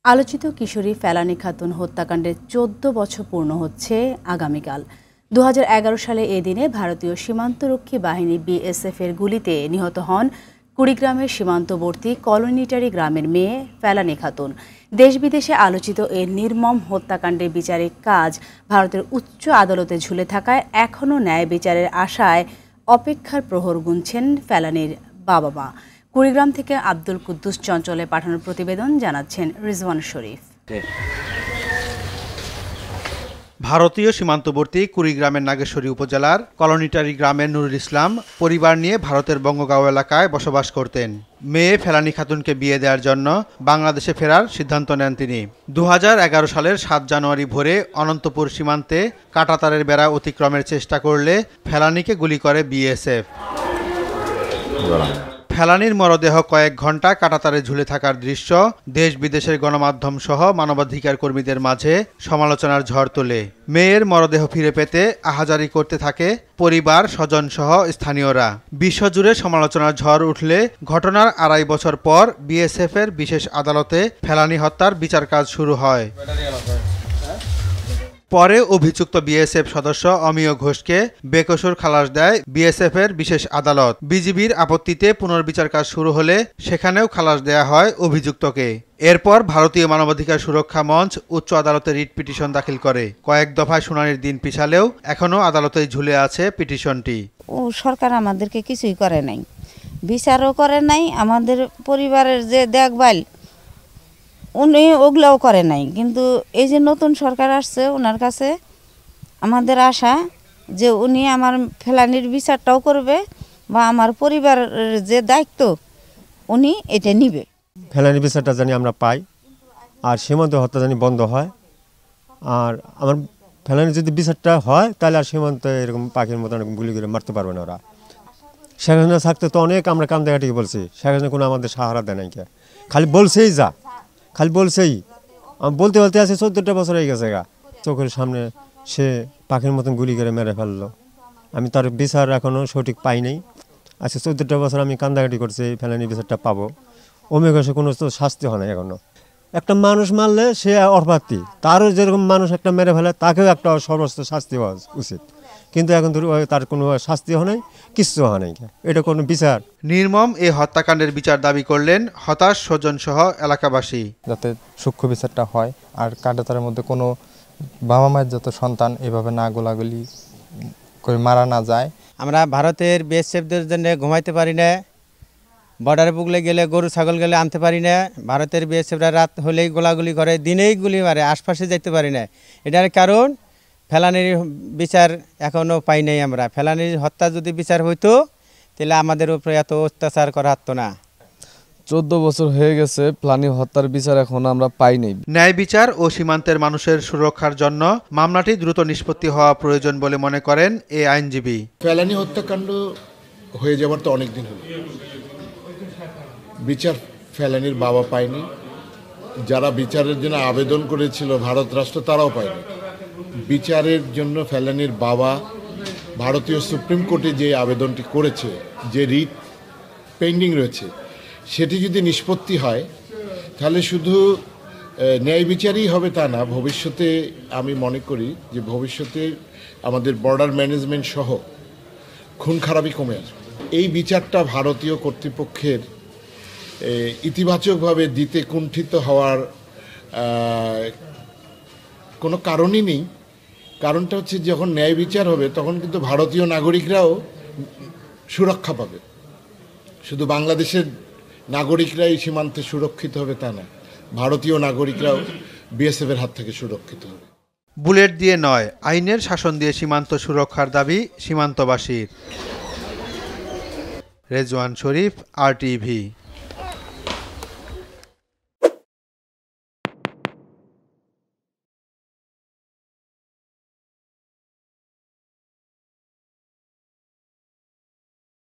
আলোচিত কিশোরী ফেলানী খাতুন হত্যাকাণ্ডের ১৪ বছর পূর্ণ হচ্ছে আগামীকাল। ২০১১ সালে এ দিনে ভারতীয় সীমান্তরক্ষী বাহিনী বিএসএফের গুলিতে নিহত হন কুড়িগ্রামের সীমান্তবর্তী কলোনিটারি গ্রামের মেয়ে ফেলানী খাতুন। দেশ বিদেশে আলোচিত এই নির্মম হত্যাকাণ্ডের বিচারিক কাজ ভারতের উচ্চ আদালতে ঝুলে থাকায় এখনও ন্যায় বিচারের আশায় অপেক্ষার প্রহর গুনছেন ফেলানীর বাবা মা। কুড়িগ্রাম থেকে আব্দুল কুদ্দুস চঞ্চলে পাঠানোর প্রতিবেদন জানাচ্ছেন রিজওয়ান শরীফ। ভারতীয় সীমান্তবর্তী কুড়িগ্রামের নাগেশ্বরী উপজেলার কলোনিটারি গ্রামের নুরুল ইসলাম পরিবার নিয়ে ভারতের বঙ্গগাঁও এলাকায় বসবাস করতেন। মেয়ে ফেলানী খাতুনকে বিয়ে দেওয়ার জন্য বাংলাদেশে ফেরার সিদ্ধান্ত নেন তিনি। ২০১১ সালের ৭ জানুয়ারি ভোরে অনন্তপুর সীমান্তে কাঁটাতারের বেড়া অতিক্রমের চেষ্টা করলে ফেলানীকে গুলি করে বিএসএফ। ফেলানীর মরদেহ কয়েক ঘন্টা কাঁটাতারে ঝুলে থাকার দৃশ্য দেশ বিদেশের গণমাধ্যম সহ মানবাধিকার কর্মীদের মাঝে সমালোচনার ঝড় তোলে। মেয়ের মরদেহ ফিরে পেতে আহাজারি করতে থাকে পরিবার, স্বজন সহ স্থানীয়রা। বিশ্বজুড়ে সমালোচনার ঝড় উঠলে ঘটনার ২.৫ বছর পর বিএসএফের বিশেষ আদালতে ফেলানী হত্যার বিচার কাজ শুরু হয়। পরে অভিযুক্ত বিএসএফ সদস্য অমিয় ঘোষকে বেকসুর খালাস দেয় বিএসএফের বিশেষ আদালত। বিজিবির আপত্তিতে পুনর্বিচার কাজ শুরু হলে সেখানেও খালাস দেয়া হয় অভিযুক্তকে। এরপর ভারতীয় মানবাধিকার সুরক্ষা মঞ্চ উচ্চ আদালতে রিট পিটিশন দাখিল করে। কয়েক দফায় শুনানির দিন পিছালেও এখনও আদালতেই ঝুলে আছে পিটিশনটি। সরকার আমাদেরকে কিছুই করে নাই, বিচারও করে নাই, আমাদের পরিবারের যে দেখভাল উনি ওগুলোও করে নাই। কিন্তু এই যে নতুন সরকার আসছে, ওনার কাছে আমাদের আশা যে উনি আমার ফেলানির বিচারটাও করবে বা আমার পরিবারের যে দায়িত্ব উনি এটা নিবে। ফেলানির বিচারটা জানি আমরা পাই, আর সীমান্ত হত্যা জানি বন্ধ হয়। আর আমার ফেলানির যদি বিচারটা হয় তাহলে আর সীমান্তে এরকম পাখির মতো এরকম গুলি করে মারতে পারবে না ওরা। শেখ হাসিনা থাকতে তো অনেক আমরা কাম দেখাটিকে বলছি, শেখ হাসিনা কোনো আমাদের সাহারা দেয় নাই, খালি বলছেই যা, খালি বলছেই। আমি বলতে বলতে আছে ১৪টা বছর হয়ে গেছে গা, চোখের সামনে সে পাখির মতন গুলি করে মেরে ফেললো। আমি তার বিচার এখনও সঠিক পাই নাই। আজকে ১৪টা বছর আমি কান্দাকাটি করছি, ফেলানি বিচারটা পাবো। ওমেঘাসে কোনো তো শাস্তি হয় না এখনও। একটা মানুষ মারলে সে অপরাধী, তারও যেরকম মানুষ একটা মেরে ফেলে তাকেও একটা সর্বোচ্চ শাস্তি হওয়া উচিত। কিন্তু এখন তার কোনো শাস্তি হয় নাই, কিচ্ছু হয় নাই। এটা কোনো বিচার? নির্মম এই হত্যাকাণ্ডের বিচার দাবি করলেন হতাশ স্বজন সহ এলাকাবাসী। যাতে সূক্ষ্ম বিচারটা হয়, আর কাঁটাতারের মধ্যে কোনো বাবা মায়ের যত সন্তান এভাবে না গোলাগুলি করে মারা না যায়। আমরা ভারতের বিএসএফদের জন্য ঘুমাইতে পারি না, বর্ডারে পুগলে গেলে গরু ছাগল গেলে আনতে পারি না। ভারতের বিএসএফরা রাত হলেই গোলাগুলি করে, দিনেই গুলি মারে, আশপাশে যেতে পারি না। এটার কারণ ফেলানির বিচার এখনও পাই নাই আমরা। ফেলানির হত্যা যদি বিচার হইতো তাহলে আমাদের উপরে এত অত্যাচার করা হতো না। ১৪ বছর হয়ে গেছে, ফেলানি হত্যার বিচার এখনো আমরা পাই নাই। ন্যায় বিচার ও সীমান্তের মানুষের সুরক্ষার জন্য মামলাটি দ্রুত নিষ্পত্তি হওয়া প্রয়োজন বলে মনে করেন এই আইনজীবী। ফেলানি হত্যাকাণ্ড হয়ে যাবার তো অনেকদিন হলো, বিচার ফেলানির বাবা পায়নি, যারা বিচারের জন্য আবেদন করেছিল ভারত রাষ্ট্র তারাও পায়নি। বিচারের জন্য ফেলানির বাবা ভারতীয় সুপ্রিম কোর্টে যে আবেদনটি করেছে, যে রিট পেন্ডিং রয়েছে, সেটি যদি নিষ্পত্তি হয় তাহলে শুধু ন্যায় বিচারই হবে তা না, ভবিষ্যতে আমি মনে করি যে ভবিষ্যতে আমাদের বর্ডার ম্যানেজমেন্ট সহ খুন খারাপি কমে আসবে। এই বিচারটা ভারতীয় কর্তৃপক্ষের ইতিবাচকভাবে দিতে কুণ্ঠিত হওয়ার কোনো কারণই নেই। কারণটা হচ্ছে যখন ন্যায় বিচার হবে তখন কিন্তু ভারতীয় নাগরিকরাও সুরক্ষা পাবে। শুধু বাংলাদেশের নাগরিকরাই সীমান্তে সুরক্ষিত হবে তা না, ভারতীয় নাগরিকরাও বিএসএফের হাত থেকে সুরক্ষিত হবে। বুলেট দিয়ে নয়, আইনের শাসন দিয়ে সীমান্ত সুরক্ষার দাবি সীমান্তবাসীর। রেজওয়ান শরীফ, RTV।